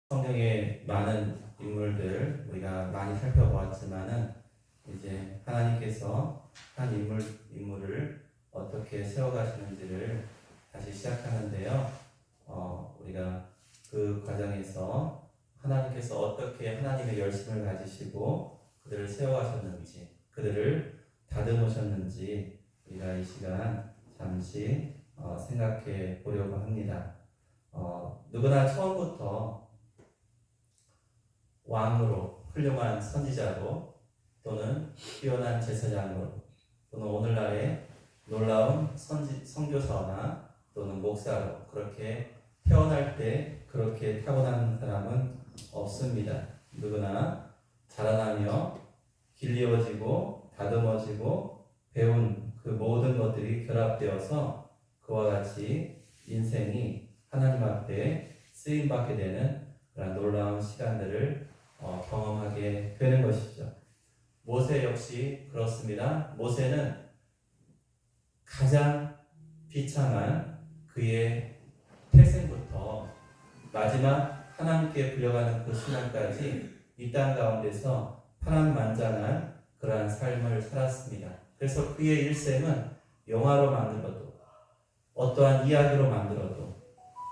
성경의 많은 인물들 우리가 많이 살펴보았지만은 이제 하나님께서 한 인물을 어떻게 세워가시는지를 다시 시작하는데요. 우리가 그 과정에서 하나님께서 어떻게 하나님의 열심을 가지시고 그들을 세워가셨는지, 그들을 다듬으셨는지 우리가 이 시간 잠시 생각해 보려고 합니다. 누구나 처음부터 왕으로, 훌륭한 선지자로, 또는 뛰어난 제사장으로, 또는 오늘날의 놀라운 선교사나 또는 목사로 그렇게 태어날 때 그렇게 타고난 사람은 없습니다. 누구나 자라나며 길리워지고 다듬어지고 배운 그 모든 것들이 결합되어서 그와 같이 인생이 하나님 앞에 쓰임받게 되는 그런 놀라운 시간들을 경험하게 되는 것이죠. 모세 역시 그렇습니다. 모세는 가장 비참한 그의 태생부터 마지막 하나님께 불려가는 그 순간까지 이 땅 가운데서 파란만장한 그러한 삶을 살았습니다. 그래서 그의 일생은 영화로 만들어도 어떠한 이야기로 만들어도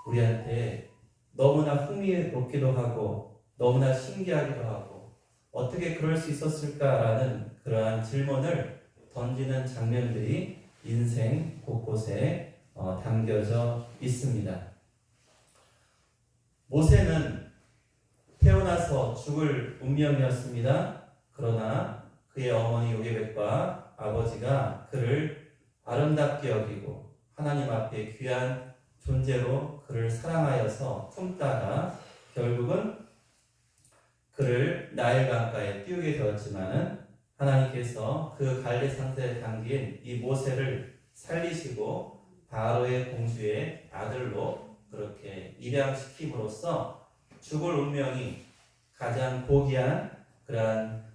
우리한테 너무나 흥미롭기도 하고 너무나 신기하기도 하고 어떻게 그럴 수 있었을까라는 그러한 질문을 던지는 장면들이 인생 곳곳에 담겨져 있습니다. 모세는 태어나서 죽을 운명이었습니다. 그러나 그의 어머니 요게벳과 아버지가 그를 아름답게 여기고 하나님 앞에 귀한 존재로 그를 사랑하여서 품다가 결국은 그를 나일 강가에 띄우게 되었지만은 하나님께서 그 갈대 상태에 담긴 이 모세를 살리시고 바로의 공주의 아들로 그렇게 입양시킴으로써 죽을 운명이 가장 고귀한 그러한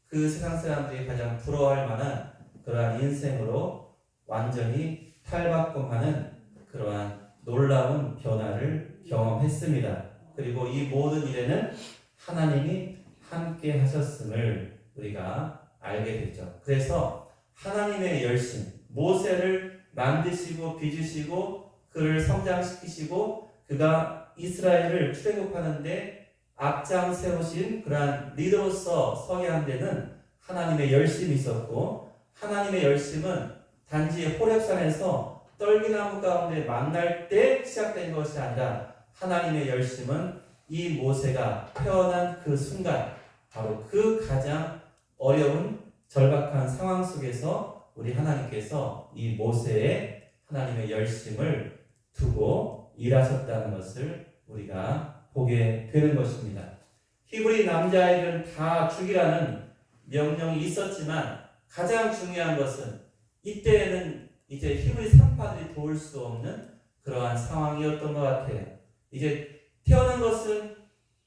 그 세상 사람들이 가장 부러워할 만한 그러한 인생으로 완전히 탈바꿈하는 그러한 놀라운 변화를 경험했습니다. 그리고 이 모든 일에는 하나님이 함께 하셨음을 우리가 알게 됐죠. 그래서 하나님의 열심, 모세를 만드시고 빚으시고 그를 성장시키시고 그가 이스라엘을 출애굽하는데 앞장 세우신 그러한 리더로서 서게 한 데는 하나님의 열심이 있었고, 하나님의 열심은 단지 호렙산에서 떨기나무 가운데 만날 때 시작된 것이 아니라 하나님의 열심은 이 모세가 태어난 그 순간 바로 그 가장 어려운 절박한 상황 속에서 우리 하나님께서 이 모세의 하나님의 열심을 두고 일하셨다는 것을 우리가 보게 되는 것입니다. 히브리 남자아이들은 다 죽이라는 명령이 있었지만 가장 중요한 것은 이때에는 이제 히브리 산파들이 도울 수 없는 그러한 상황이었던 것 같아요. 이제 태어난 것은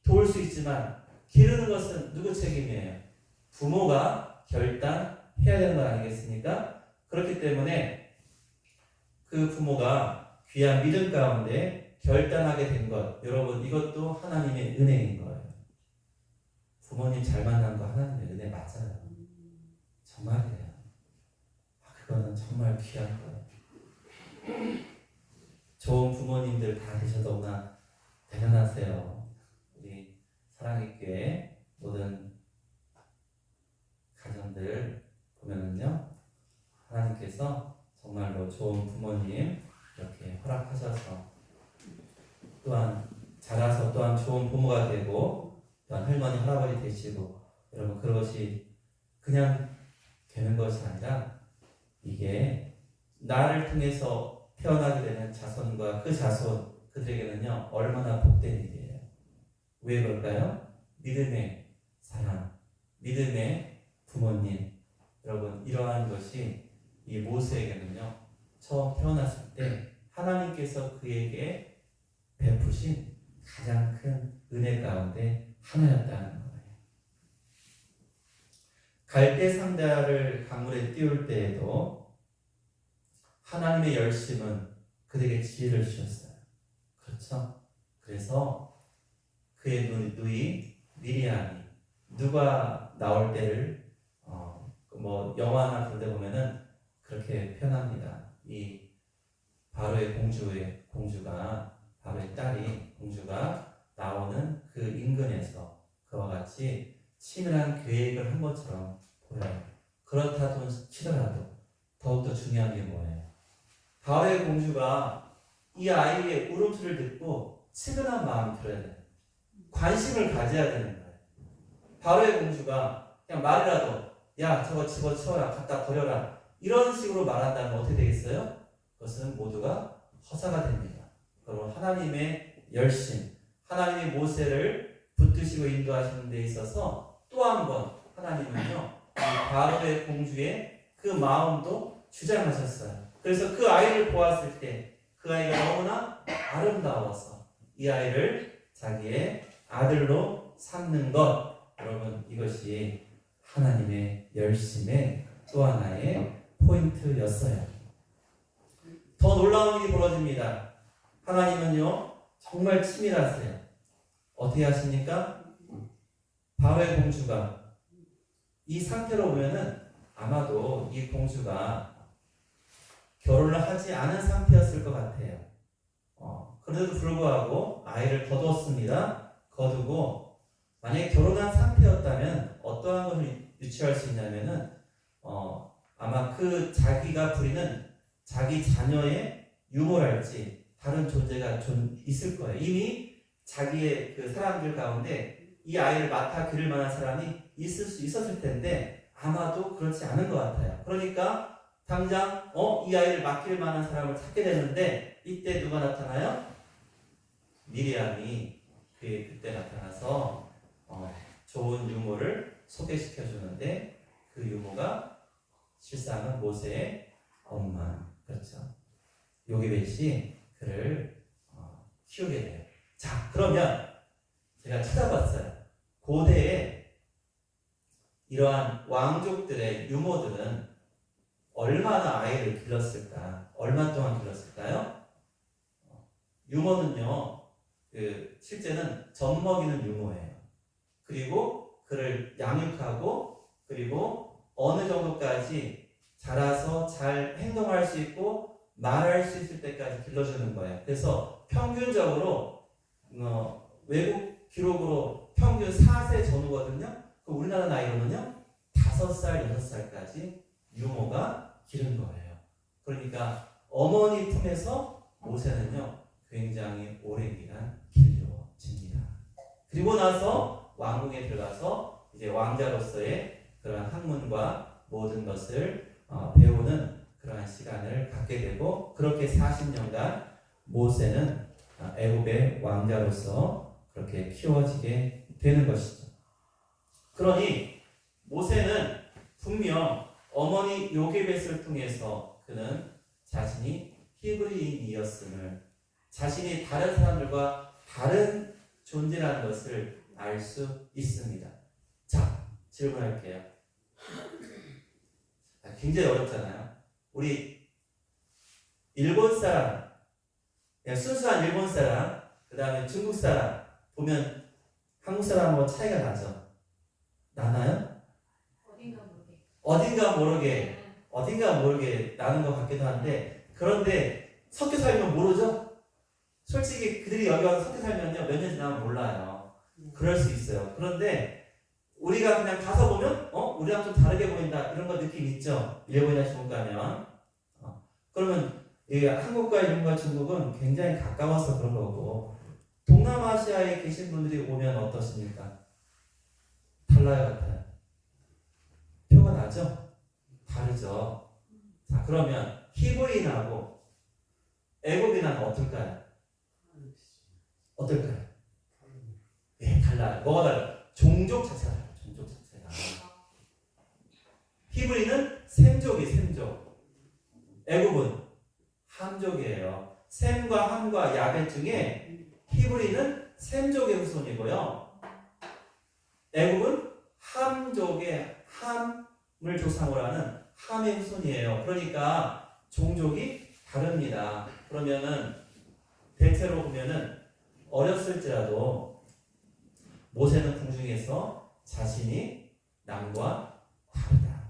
도울 수 있지만 기르는 것은 누구 책임이에요? 부모가 결단해야 되는 거 아니겠습니까? 그렇기 때문에 그 부모가 귀한 믿음 가운데 결단하게 된 것, 여러분 이것도 하나님의 은혜인 거예요. 부모님 잘 만난 거 하나님의 은혜 맞아요. 정말이에요. 그거는 정말 귀한 거예요. 좋은 부모님들 다 계셔서 너무나 대단하세요. 우리 사랑의 교회 모든 가정들 보면은요, 하나님께서 정말로 좋은 부모님 이렇게 허락하셔서 또한 자라서 또한 좋은 부모가 되고 또한 할머니 할아버지 되시고, 여러분 그것이 그냥 되는 것이 아니라 이게 나를 통해서 태어나게 되는 자손과 그 자손 그들에게는요 얼마나 복된 일이에요. 왜 그럴까요? 믿음의 사랑, 믿음의 부모님. 여러분 이러한 것이 이 모세에게는요 처음 태어났을 때 하나님께서 그에게 베푸신 가장 큰 은혜 가운데 하나였다는 거예요. 갈대 상자를 강물에 띄울 때에도 하나님의 열심은 그들에게 지혜를 주셨어요. 그렇죠? 그래서 그의 누이 미리암이 누가 나올 때를 뭐 영화나 그런 데 보면은 그렇게 표현합니다. 이 바로의 공주가 바로의 딸이 공주가 나오는 그 인근에서 그와 같이 치밀한 계획을 한 것처럼 보여요. 그렇다 치더라도 더욱더 중요한 게 뭐예요? 바로의 공주가 이 아이의 울음소리를 듣고 측은한 마음이 들어야 돼요. 관심을 가져야 되는 거예요. 바로의 공주가 그냥 말이라도 야 저거 집어치워라 갖다 버려라 이런 식으로 말한다면 어떻게 되겠어요? 그것은 모두가 허사가 됩니다. 그럼 하나님의 열심, 하나님의 모세를 붙드시고 인도하시는 데 있어서 또 한 번 하나님은요 이 바로의 공주의 그 마음도 주장하셨어요. 그래서 그 아이를 보았을 때 그 아이가 너무나 아름다워서 이 아이를 자기의 아들로 삼는 것, 여러분 이것이 하나님의 열심의 또 하나의 포인트였어요. 더 놀라운 일이 벌어집니다. 하나님은요 정말 치밀하세요. 어떻게 하십니까? 바로의 공주가 이 상태로 보면은 아마도 이 공주가 결혼을 하지 않은 상태였을 것 같아요. 그래도 불구하고 아이를 거두었습니다. 거두고 만약에 결혼한 상태였다면 어떠한 것을 유추할 수 있냐면은 아마 그 자기가 부리는 자기 자녀의 유모랄지 다른 존재가 좀 있을 거예요. 이미 자기의 그 사람들 가운데 이 아이를 맡아 기를 만한 사람이 있었을 텐데 아마도 그렇지 않은 것 같아요. 그러니까 당장 이 아이를 맡길 만한 사람을 찾게 되는데 이때 누가 나타나요? 미리암이 그때 나타나서 좋은 유모를 소개시켜 주는데 그 유모가 실상은 모세의 엄마, 그렇죠? 요게벳이 그를 키우게 돼요. 자, 그러면 제가 찾아봤어요. 고대에 이러한 왕족들의 유모들은 얼마나 아이를 길렀을까? 얼마 동안 길렀을까요? 유모는요, 실제는 젖 먹이는 유모예요. 그리고 그를 양육하고 그리고 어느 정도까지 자라서 잘 행동할 수 있고 말할 수 있을 때까지 길러주는 거예요. 그래서 평균적으로 외국 기록으로 평균 4세 전후거든요. 우리나라 나이로는요 5살, 6살까지 유모가 기른 거예요. 그러니까 어머니 품에서 모세는요 굉장히 오랜 기간 길러집니다. 그리고 나서 왕궁에 들어가서 이제 왕자로서의 그런 학문과 모든 것을 배우는 그러한 시간을 갖게 되고 그렇게 40년간 모세는 애굽의 왕자로서 그렇게 키워지게 되는 것이죠. 그러니 모세는 분명 어머니 요게벳을 통해서 그는 자신이 히브리인이었음을, 자신이 다른 사람들과 다른 존재라는 것을 알 수 있습니다. 자, 질문할게요. 굉장히 어렵잖아요. 우리 일본 사람, 그냥 순수한 일본 사람, 그 다음에 중국 사람 보면 한국 사람하고 차이가 나죠? 나나요? 어딘가 모르게 나는 것 같기도 한데, 그런데 섞여 살면 모르죠? 솔직히 그들이 여기 와서 섞여 살면요 몇 년 지나면 몰라요. 그럴 수 있어요. 그런데 우리가 그냥 가서 보면 우리랑 좀 다르게 보인다 이런 거 느낌 있죠? 일본이나 중국 가면 그러면 한국과 일본과 중국은 굉장히 가까워서 그런 거고, 동남아시아에 계신 분들이 오면 어떻습니까? 달라요, 같아요? 표가 나죠? 다르죠. 자, 그러면 히브리인하고 애굽인하고 어떨까요? 어떨까요? 네, 달라요. 뭐가 달라요? 종족 자체가 달라요. 종족 자체가. 히브리는 셈족. 애굽은 함족이에요. 셈과 함과 야벳 중에 히브리는 셈족의 후손이고요. 애굽은 함족의 함을 조상으로 하는 함의 후손이에요. 그러니까 종족이 다릅니다. 그러면은 대체로 보면은 어렸을지라도 모세는 궁중에서 자신이 남과 다르다.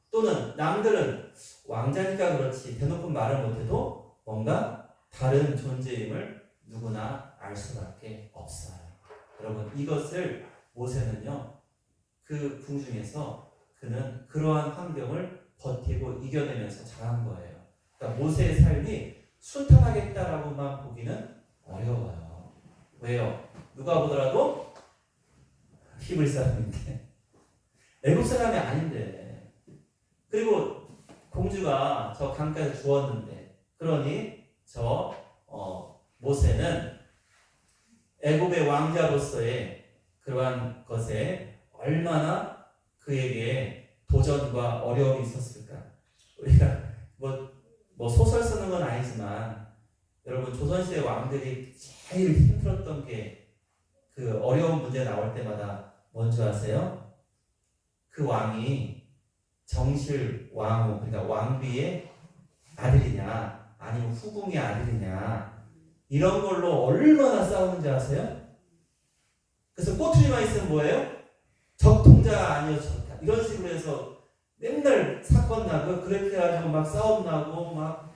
또는 남들은 왕자니까 그렇지 대놓고 말을 못해도 뭔가 다른 존재임을 누구나 알 수밖에 없어요. 여러분 이것을 모세는요 그 궁중에서 그는 그러한 환경을 버티고 이겨내면서 잘한 거예요. 그러니까 모세의 삶이 순탄하겠다라고만 보기는 어려워요. 왜요? 누가 보더라도 히브리 사람인데 애굽 사람이 아닌데 그리고 공주가 저 강가에서 죽었는데 그러니 저 모세는 애굽의 왕자로서의 그러한 것에 얼마나 그에게 도전과 어려움이 있었을까. 우리가 뭐 소설 쓰는 건 아니지만 여러분 조선시대 왕들이 제일 힘들었던 게 그 어려운 문제 나올 때마다 뭔지 아세요? 그 왕이 정실 왕후 그러니까 왕비의 아들이냐 아니면 후궁의 아들이냐 이런 걸로 얼마나 싸우는지 아세요? 그래서 꼬투리만 있으면 뭐예요? 적통자가 아니어서 좋다. 이런 식으로 해서 맨날 사건 나고 그렇게 해가지고 막 싸움 나고 막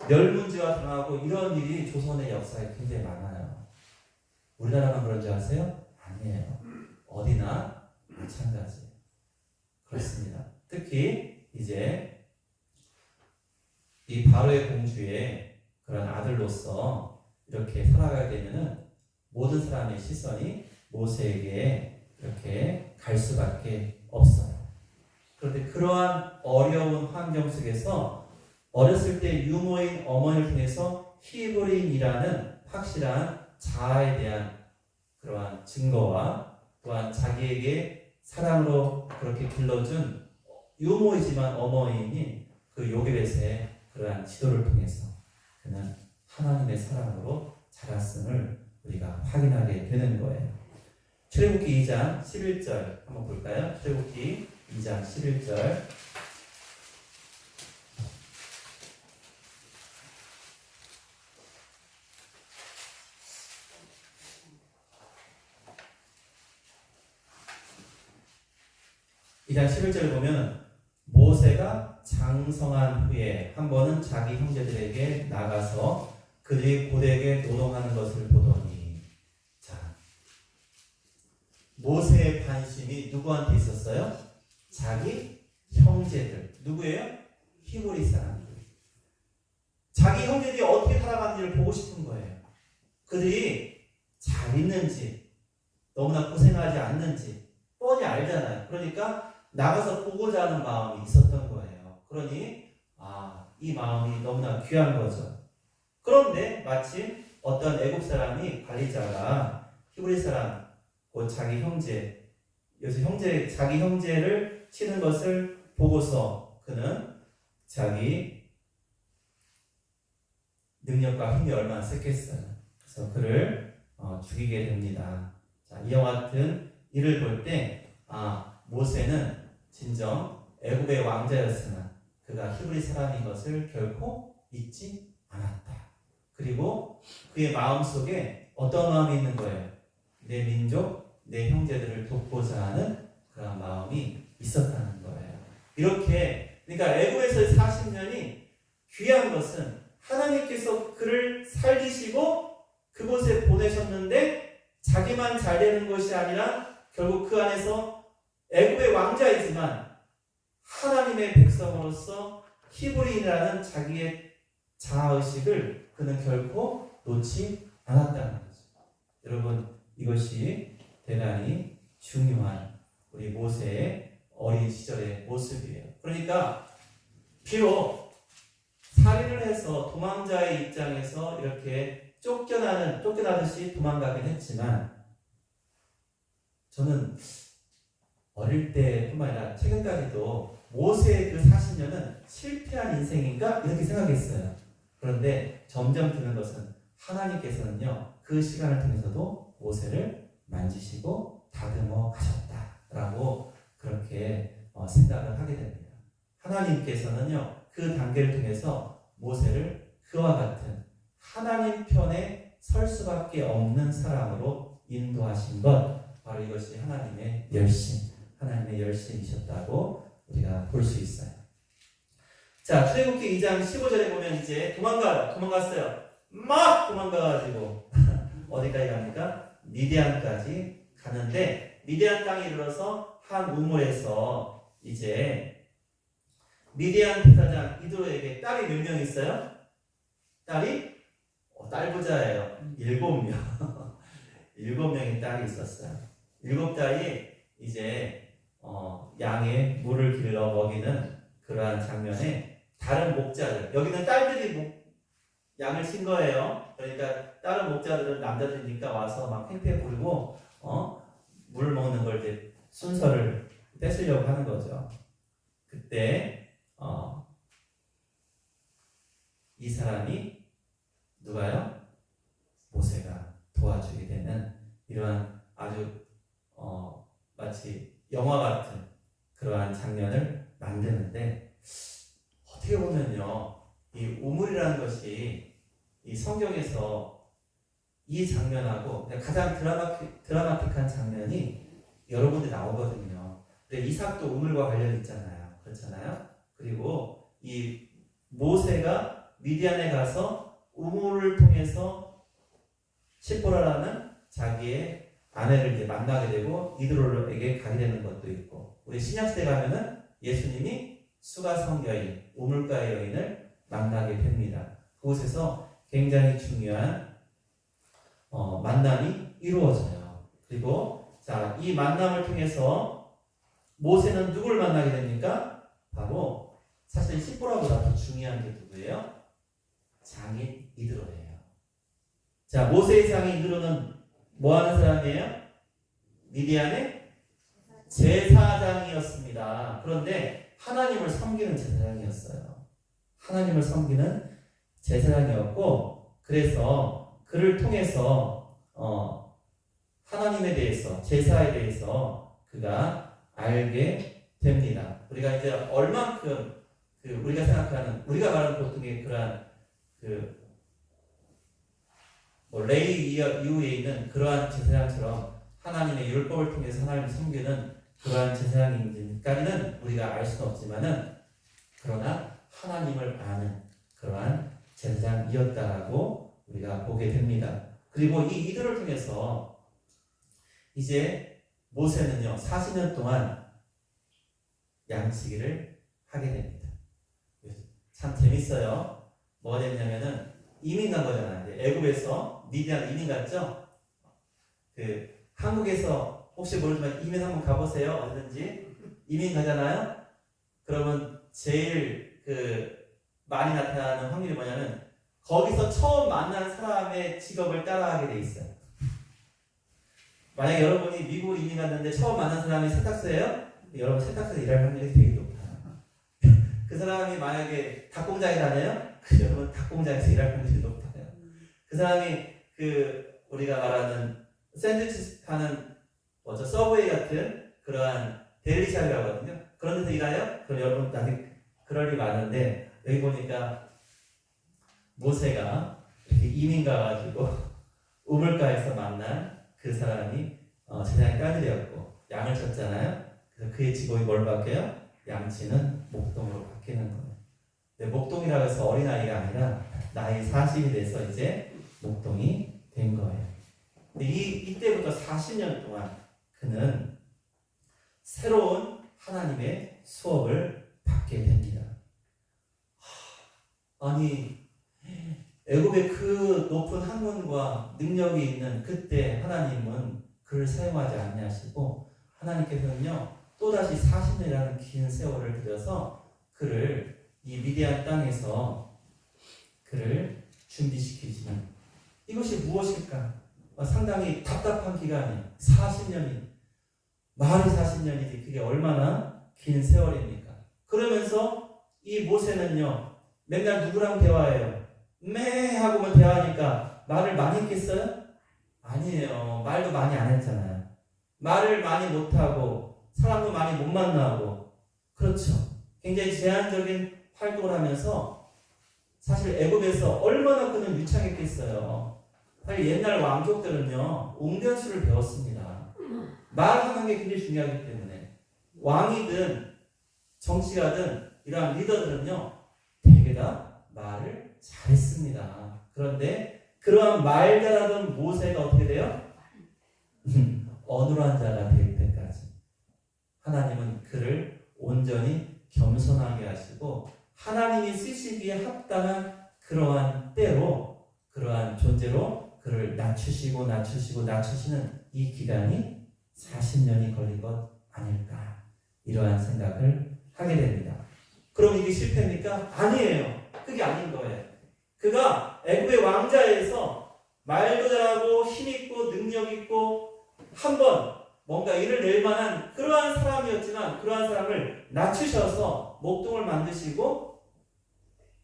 멸문지화 당하고 이런 일이 조선의 역사에 굉장히 많아요. 우리나라만 그런 줄 아세요? 아니에요. 어디나 마찬가지예요. 그렇습니다. 특히 이제 이 바로의 공주의 그런 아들로서 이렇게 살아가게 되면은 모든 사람의 시선이 모세에게 이렇게 갈 수밖에 없어요. 그런데 그러한 어려운 환경 속에서 어렸을 때 유모인 어머니를 통해서 히브리인이라는 확실한 자아에 대한 그러한 증거와 또한 자기에게 사랑으로 그렇게 길러준 유모이지만 어머니인 그 요게벳의 그러한 지도를 통해서 그는 하나님의 사랑으로 자랐음을 우리가 확인하게 되는 거예요. 출애굽기 2장 11절 한번 볼까요? 출애굽기 2장 11절 이 장 11절을 보면 모세가 장성한 후에 한 번은 자기 형제들에게 나가서 그들이 고되게 노동하는 것을 보더니 자 모세의 관심이 누구한테 있었어요? 자기 형제들. 누구예요? 히브리 사람들. 자기 형제들이 어떻게 살아가는지를 보고 싶은 거예요. 그들이 잘 있는지 너무나 고생하지 않는지 뻔히 알잖아요. 그러니까 나가서 보고자 하는 마음이 있었던 거예요. 그러니 이 마음이 너무나 귀한 거죠. 그런데 마침 어떤 애국 사람이 관리자가 히브리 사람 곧 자기 형제 여기서 자기 형제를 치는 것을 보고서 그는 자기 능력과 힘이 얼마나 셌겠어요. 그래서 그를 죽이게 됩니다. 자, 이와 같은 일을 볼 때 모세는 진정 애굽의 왕자였으나 그가 히브리 사람인 것을 결코 잊지 않았다. 그리고 그의 마음속에 어떤 마음이 있는 거예요? 내 민족, 내 형제들을 돕고자 하는 그런 마음이 있었다는 거예요. 이렇게 그러니까 애굽에서의 40년이 귀한 것은 하나님께서 그를 살리시고 그곳에 보내셨는데 자기만 잘 되는 것이 아니라 결국 그 안에서 애굽의 왕자이지만 하나님의 백성으로서 히브리인이라는 자기의 자아의식을 그는 결코 놓지 않았다는 거죠. 여러분 이것이 대단히 중요한 우리 모세의 어린 시절의 모습이에요. 그러니까 비록 살인을 해서 도망자의 입장에서 이렇게 쫓겨나듯이 도망가긴 했지만 저는 어릴 때뿐만 아니라 최근까지도 모세의 그 40년은 실패한 인생인가? 이렇게 생각했어요. 그런데 점점 드는 것은 하나님께서는요 그 시간을 통해서도 모세를 만지시고 다듬어 가셨다라고 그렇게 생각을 하게 됩니다. 하나님께서는요 그 단계를 통해서 모세를 그와 같은 하나님 편에 설 수밖에 없는 사람으로 인도하신 것 바로 이것이 하나님의 열심이셨다고 우리가 볼 수 있어요. 자, 출애굽기 2장 15절에 보면 이제 도망갔어요. 막 도망가가지고 어디까지 갑니까? 미디안까지 가는데 미디안 땅에 이르러서 한 우물에서 이제 미디안 대사장 이드로에게 딸이 몇 명 있어요? 딸이 딸 부자예요. 7명. 7명의 딸이 있었어요. 7딸이 이제 양의 물을 길러 먹이는 그러한 장면에 다른 목자들, 여기는 딸들이 양을 친 거예요. 그러니까 다른 목자들은 남자들이니까 와서 막 팽팽 부리고 물 먹는 걸 이제 순서를 뺏으려고 하는 거죠. 그때 이 사람이 누가요? 모세가 도와주게 되는 이러한 아주 마치 영화 같은 그러한 장면을 만드는데, 어떻게 보면요, 이 우물이라는 것이 이 성경에서 이 장면하고 가장 드라마틱한 장면이 여러 군데 나오거든요. 근데 이삭도 우물과 관련이 있잖아요. 그렇잖아요. 그리고 이 모세가 미디안에 가서 우물을 통해서 시포라라는 자기의 아내를 이제 만나게 되고 이드로에게 가게 되는 것도 있고, 우리 신약시대 가면은 예수님이 수가성 여인, 우물가의 여인을 만나게 됩니다. 그곳에서 굉장히 중요한 만남이 이루어져요. 그리고 자, 이 만남을 통해서 모세는 누구를 만나게 됩니까? 바로 사실 시포라보다 더 중요한 게 누구예요? 장인 이드로예요. 자, 모세의 장인 이드로는 뭐 하는 사람이에요? 미디안의 제사장이었습니다. 그런데 하나님을 섬기는 제사장이었어요. 하나님을 섬기는 제사장이었고, 그래서 그를 통해서 하나님에 대해서, 제사에 대해서 그가 알게 됩니다. 우리가 이제 얼만큼 우리가 생각하는, 우리가 말하는 보통의 그러한 레위 이후에 있는 그러한 제사장처럼 하나님의 율법을 통해서 하나님을 섬기는 그러한 제사장인지까지는 우리가 알 수는 없지만은, 그러나 하나님을 아는 그러한 제사장이었다라고 우리가 보게 됩니다. 그리고 이 이들을 통해서 이제 모세는요 40년 동안 양치기를 하게 됩니다. 참 재밌어요. 뭐가 됐냐면은 이민 간 거잖아요. 애굽에서 미디안 이민 갔죠. 한국에서 혹시 모르지만 이민 한번 가보세요. 어디든지 이민 가잖아요. 그러면 제일 많이 나타나는 확률이 뭐냐면 거기서 처음 만난 사람의 직업을 따라하게 돼 있어요. 만약에 여러분이 미국으로 이민 갔는데 처음 만난 사람이 세탁소예요? 여러분 세탁소에서 일할 확률이 되게 높아요. 그 사람이 만약에 닭공장에 다녀요? 여러분 닭공장에서 일할 확률이 높아요. 그 사람이 우리가 말하는 샌드위치 파는 서브웨이 같은 그러한 데일리샵이 하거든요. 그런 데서 일해요? 그럼 여러분 아직 그럴 일 많은데, 여기 보니까 모세가 이렇게 이민 가가지고 우물가에서 만난 그 사람이 제사장의 딸이 되었고 양을 쳤잖아요. 그래서 그의 직업이 뭘 바뀌어요? 양치는 목동으로 바뀌는 거예요. 근데 목동이라고 해서 어린아이가 아니라 나이 40이 돼서 이제 목동이 된 거예요. 근데 이때부터 40년 동안 그는 새로운 하나님의 수업을 받게 됩니다. 아니, 애굽의 그 높은 학문과 능력이 있는 그때 하나님은 그를 사용하지 아니하시고, 하나님께서는요 또다시 40년이라는 긴 세월을 들여서 그를 이 미디안 땅에서 그를 준비시키시는, 이것이 무엇일까? 상당히 답답한 기간이 40년이, 말이 40년이지 그게 얼마나 긴 세월입니까? 그러면서 이 모세는요 맨날 누구랑 대화해요? 매 하고만 대화하니까 말을 많이 했겠어요? 아니에요. 말도 많이 안 했잖아요. 말을 많이 못하고 사람도 많이 못 만나고, 그렇죠. 굉장히 제한적인 활동을 하면서 사실 애굽에서 얼마나 그는 유창했겠어요. 사실 옛날 왕족들은요 옹변술을 배웠습니다. 말하는 게 굉장히 중요하기 때문에 왕이든 정치가든 이러한 리더들은요 대개 다 말을 잘했습니다. 그런데 그러한 말 잘하던 모세가 어떻게 돼요? 어눌한 자가 될 때까지 하나님은 그를 온전히 겸손하게 하시고 하나님이 쓰시기에 합당한 그러한 때로 그러한 존재로 그를 낮추시는 이 기간이 40년이 걸린 것 아닐까 이러한 생각을 하게 됩니다. 그럼 이게 실패입니까? 아니에요. 그게 아닌 거예요. 그가 애굽의 왕자에서 말도 잘하고 힘있고 능력있고 한번 뭔가 일을 낼 만한 그러한 사람이었지만 그러한 사람을 낮추셔서 목동을 만드시고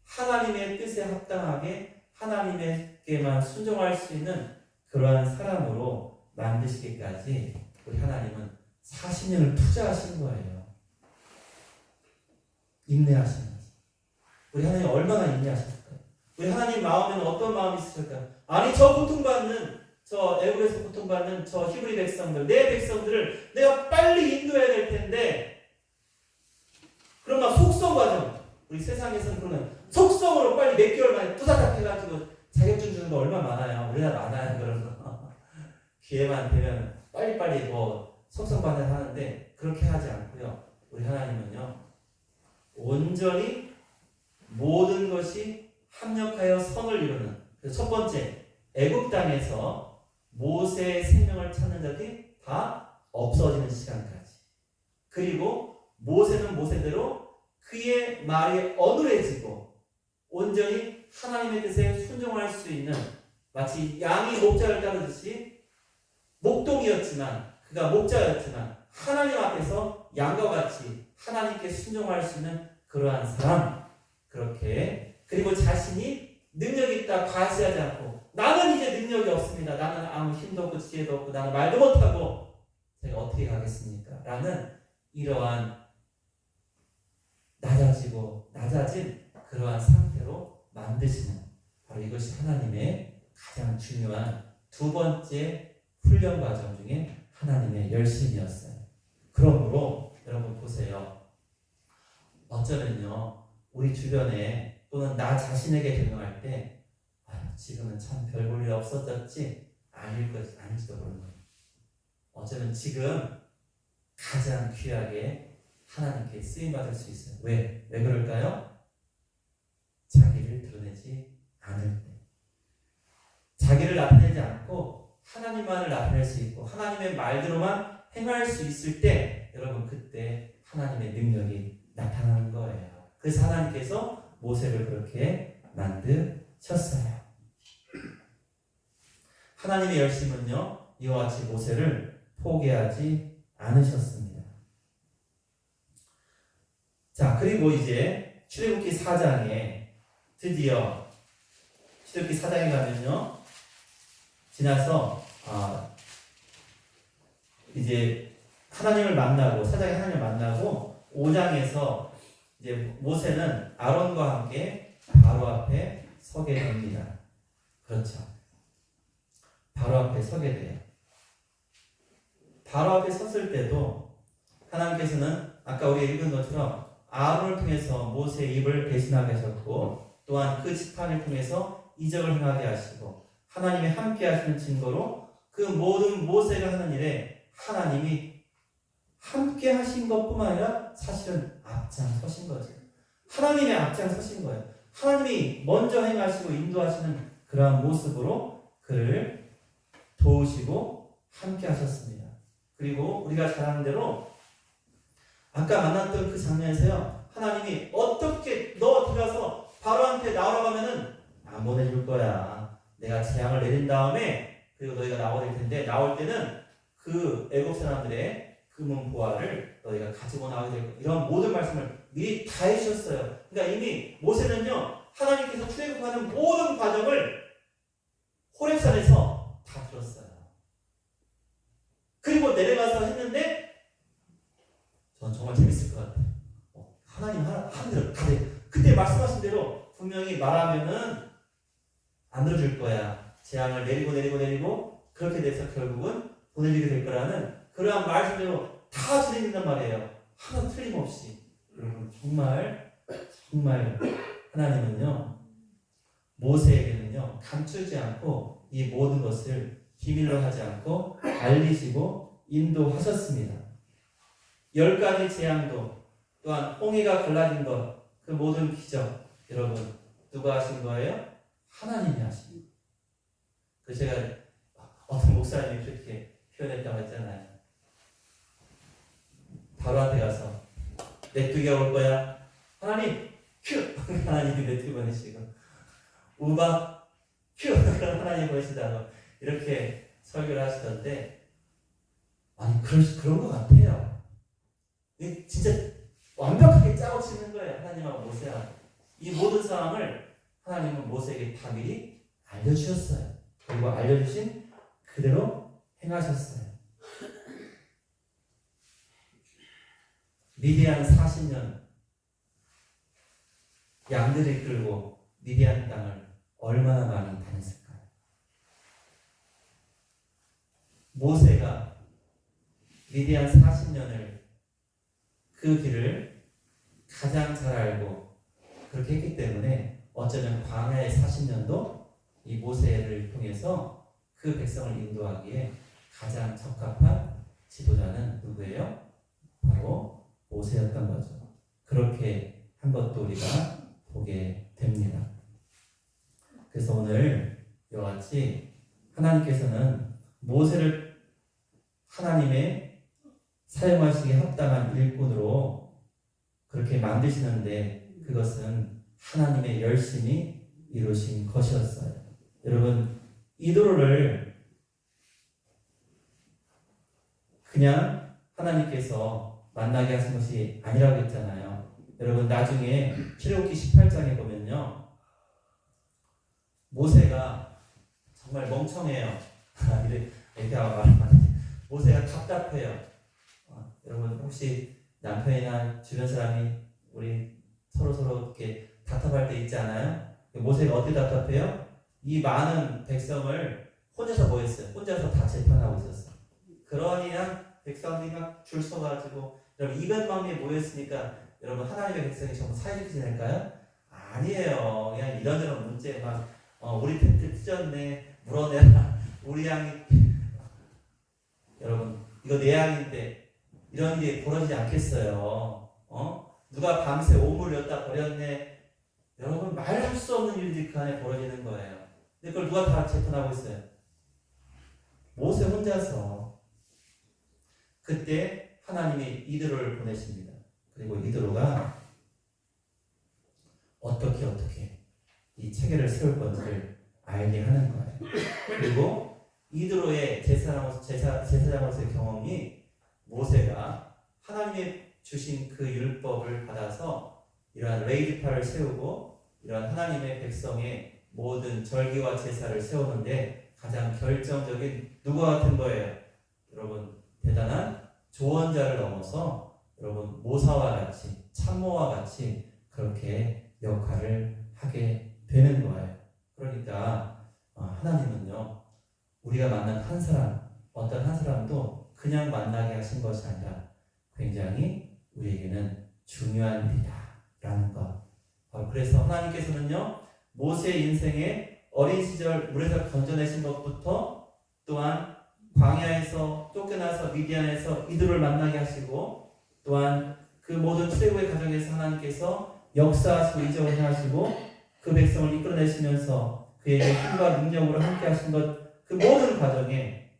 하나님의 뜻에 합당하게 하나님에게만 순종할 수 있는 그러한 사람으로 만드시기까지 우리 하나님은 40년을 투자하신 거예요. 인내하신 거죠. 우리 하나님 얼마나 인내하셨을까요? 우리 하나님 마음에는 어떤 마음이 있으실까요? 아니 저 고통받는 저 애굽에서 고통받는 저 히브리 백성들 내 백성들을 내가 빨리 인도해야 될 텐데 그런 막 속성 과정 우리 세상에서는 그러면 속성으로 빨리 몇 개월 만에 뚜다닥 해가지고 자격증 주는 거 얼마나 많아요. 우리나라 많아요. 그런 거 기회만 되면 빨리빨리 뭐 속성 반을 하는데 그렇게 하지 않고요. 우리 하나님은요 온전히 모든 것이 합력하여 선을 이루는 그래서 첫 번째 애굽 땅에서 모세의 생명을 찾는 자들이 다 없어지는 시간까지 그리고 모세는 모세대로 그의 말이 어눌해지고 온전히 하나님의 뜻에 순종할 수 있는 마치 양이 목자를 따르듯이 목동이었지만 그가 목자였지만 하나님 앞에서 양과 같이 하나님께 순종할 수 있는 그러한 사람 그렇게 그리고 자신이 능력이 있다 과시하지 않고 나는 이제 능력이 없습니다. 나는 아무 힘도 없고 지혜도 없고 나는 말도 못하고 제가 어떻게 가겠습니까? 라는 이러한 낮아진 그러한 상태로 만드시는 바로 이것이 하나님의 가장 중요한 두 번째 훈련 과정 중에 하나님의 열심이었어요. 그러므로 여러분 보세요. 어쩌면요 우리 주변에 또는 나 자신에게 적용할 때 지금은 참 별 볼 일 없었겠지 아닐지도 모르는 거예요. 어쩌면 지금 가장 귀하게 하나님께 쓰임받을 수 있어요. 왜 그럴까요? 자기를 드러내지 않을 때 자기를 나타내지 않고 하나님만을 나타낼 수 있고 하나님의 말대로만 행할 수 있을 때 여러분 그때 하나님의 능력이 나타나는 거예요. 그래서 하나님께서 모세를 그렇게 만드셨어요. 하나님의 열심은요 이와 같이 모세를 포기하지 않으셨습니다. 자 그리고 이제 출애굽기 4장에 드디어 출애굽기 4장에 가면요 지나서 이제 하나님을 만나고 4장에 하나님을 만나고 5장에서 이제 모세는 아론과 함께 바로 앞에 서게 됩니다. 그렇죠. 바로 앞에 서게 돼요. 바로 앞에 섰을 때도 하나님께서는 아까 우리 읽은 것처럼 아론을 통해서 모세의 입을 대신하게 하셨고 또한 그 지팡이를 통해서 이적을 행하게 하시고 하나님이 함께 하시는 증거로 그 모든 모세가 하는 일에 하나님이 함께 하신 것뿐만 아니라 사실은 앞장서신 거죠. 하나님의 앞장서신 거예요. 하나님이 먼저 행하시고 인도하시는 그러한 모습으로 그를 도우시고 함께 하셨습니다. 그리고 우리가 잘 아는 대로 아까 만났던 그 장면에서요 하나님이 어떻게 너 들어가서 바로한테 나오라고 하면은 안 보내줄 거야. 내가 재앙을 내린 다음에 그리고 너희가 나오게 될 텐데 나올 때는 그 애굽 사람들의 금은 보화를 너희가 가지고 나오게 될 거야. 이런 모든 말씀을 미리 다 해주셨어요. 그러니까 이미 모세는요 하나님께서 출애굽하는 모든 과정을 호렙산에서 다 들었어요. 그리고 내려가서 했는데 전 정말 재밌을 것 같아요. 하나님 하는 대로 다 돼. 그때 말씀하신 대로 분명히 말하면은 안 들어줄 거야. 재앙을 내리고 그렇게 돼서 결국은 보내주게 될 거라는 그러한 말씀대로 다 진행된단 말이에요. 하나 틀림없이. 여러분 정말 하나님은요 모세에게는요 감추지 않고 이 모든 것을 비밀로 하지 않고 알리시고 인도하셨습니다. 10가지 재앙도 또한 홍해가 갈라진 것, 그 모든 기적, 여러분 누가 하신 거예요? 하나님이 하신 거예요. 그 제가 어떤 목사님이 그렇게 표현했다고 했잖아요. 바로한테 가서 메뚜기가 올 거야. 하나님 큐! 하나님이 메뚜기 보내시고 우박 큐! 하나님 보내시다고 이렇게 설교를 하시던데 아니 그런 것 같아요. 진짜 완벽하게 짜고 치는 거예요. 하나님하고 모세하고. 이 모든 상황을 하나님은 모세에게 다 미리 알려주셨어요. 그리고 알려주신 그대로 행하셨어요. 미디안 40년 양들을 끌고 미디안 땅을 얼마나 많이 다녔을까요? 모세가 미디안 40년을 그 길을 가장 잘 알고 그렇게 했기 때문에 어쩌면 광야의 40년도 이 모세를 통해서 그 백성을 인도하기에 가장 적합한 지도자는 누구예요? 바로 모세였던 거죠. 그렇게 한 것도 우리가 보게 됩니다. 그래서 오늘 이와 같이 하나님께서는 모세를 하나님의 사용하시기에 합당한 일꾼으로 그렇게 만드시는데 그것은 하나님의 열심히 이루신 것이었어요. 여러분 이도를 그냥 하나님께서 만나게 하신 것이 아니라고 했잖아요. 여러분 나중에 출애굽기 18장에 보면요 모세가 정말 멍청해요. 이렇게 말하면 모세가 답답해요. 여러분 혹시 남편이나 주변 사람이 우리 서로 이렇게 답답할 때 있지 않아요? 모세가 어떻게 답답해요? 이 많은 백성을 혼자서 뭐 했어요? 혼자서 다 재판하고 있었어요. 그러니 백성들이 막 줄 서가지고 여러분 200만 명이 모였으니까 여러분 하나님의 백성이 정말 사이좋게 지낼까요? 아니에요. 그냥 이런저런 문제 막 우리 텐트 찢었네 물어내라 우리 양이 여러분 이거 내 양인데 이런 일이 벌어지지 않겠어요. 누가 밤새 오물을 엿다 버렸네. 여러분 말할 수 없는 일들이 그 안에 벌어지는 거예요. 근데 그걸 누가 다 재판하고 있어요? 모세 혼자서. 그때 하나님이 이드로를 보내십니다. 그리고 이드로가 어떻게 이 체계를 세울 건지를 알게 하는 거예요. 그리고 이드로의 제사장으로서의 경험이 모세가 하나님의 주신 그 율법을 받아서 이러한 레위지파를 세우고 이러한 하나님의 백성의 모든 절기와 제사를 세우는데 가장 결정적인 누가 같은 거예요? 여러분 대단한 조언자를 넘어서 여러분 모사와 같이 참모와 같이 그렇게 역할을 하게 되는 거예요. 그러니까 하나님은요 우리가 만난 한 사람 어떤 한 사람도 그냥 만나게 하신 것이 아니라 굉장히 우리에게는 중요한 일이다라는 것. 그래서 하나님께서는요 모세의 인생에 어린 시절 물에서 건져내신 것부터 또한 광야에서 쫓겨나서 미디안에서 이들을 만나게 하시고 또한 그 모든 출애굽의 과정에서 하나님께서 역사하시고 이적을 행하시고 그 백성을 이끌어내시면서 그에게 힘과 능력으로 함께 하신 것 그 모든 과정에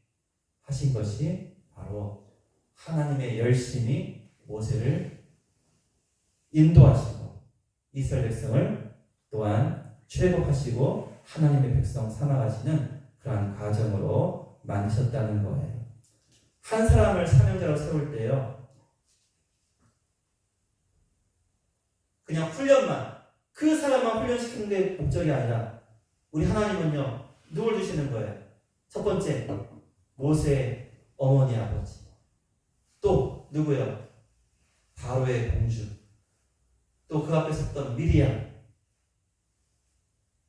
하신 것이 바로 하나님의 열심히 모세를 인도하시고 이스라엘 백성을 또한 출애굽하시고 하나님의 백성 삼아가시는 그러한 과정으로 만드셨다는 거예요. 한 사람을 사명자로 세울 때요 그냥 훈련만 그 사람만 훈련시키는 게 목적이 아니라 우리 하나님은요 누굴 주시는 거예요? 첫 번째 모세의 어머니 아버지 또 누구요? 바로의 공주 또 그 앞에 섰던 미리암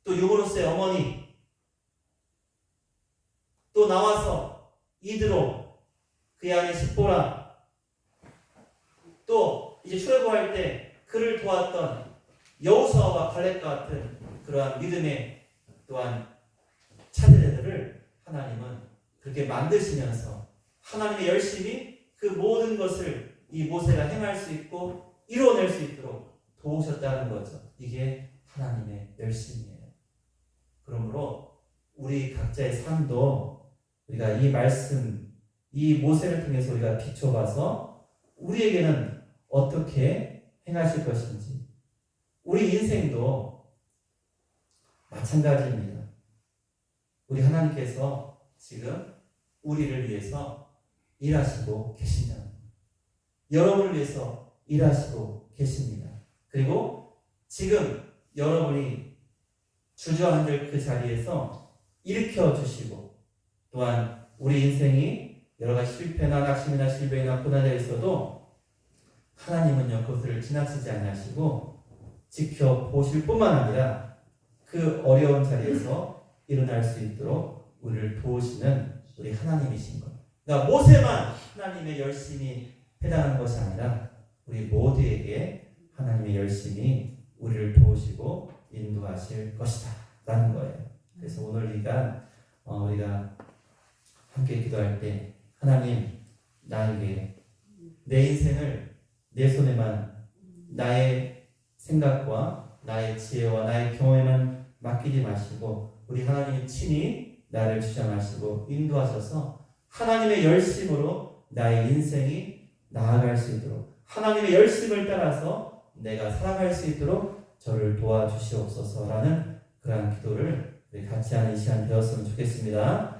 또 유보로스의 어머니 또 나와서 이드로 그의 아내 십보라, 또 이제 출애굽할 때 그를 도왔던 여호수아와 갈렙과 같은 그러한 믿음의 또한 차세대들을 하나님은 그렇게 만드시면서 하나님의 열심히 그 모든 것을 이 모세가 행할 수 있고 이뤄낼 수 있도록 도우셨다는 거죠. 이게 하나님의 열심이에요. 그러므로 우리 각자의 삶도 우리가 이 말씀, 이 모세를 통해서 우리가 비춰봐서 우리에게는 어떻게 행하실 것인지, 우리 인생도 마찬가지입니다. 우리 하나님께서 지금 우리를 위해서 일하시고 계신다. 여러분을 위해서 일하시고 계십니다. 그리고 지금 여러분이 주저앉을 그 자리에서 일으켜 주시고, 또한 우리 인생이 여러 가지 실패나 낙심이나 실패나 고난에 있어도 하나님은요 그것을 지나치지 않으시고 지켜보실 뿐만 아니라 그 어려운 자리에서 일어날 수 있도록 우리를 도우시는 우리 하나님이신 것. 그러니까 모세만 하나님의 열심이 해당하는 것이 아니라 우리 모두에게 하나님의 열심이 우리를 도우시고 인도하실 것이다 라는 거예요. 그래서 오늘 우리가 함께 기도할 때 하나님, 나에게 내 인생을 내 손에만, 나의 생각과 나의 지혜와 나의 경험에만 맡기지 마시고 우리 하나님이 친히 나를 주장하시고 인도하셔서 하나님의 열심으로 나의 인생이 나아갈 수 있도록, 하나님의 열심을 따라서 내가 살아갈 수 있도록 저를 도와주시옵소서라는 그러한 기도를 같이 하는 이 시간 되었으면 좋겠습니다.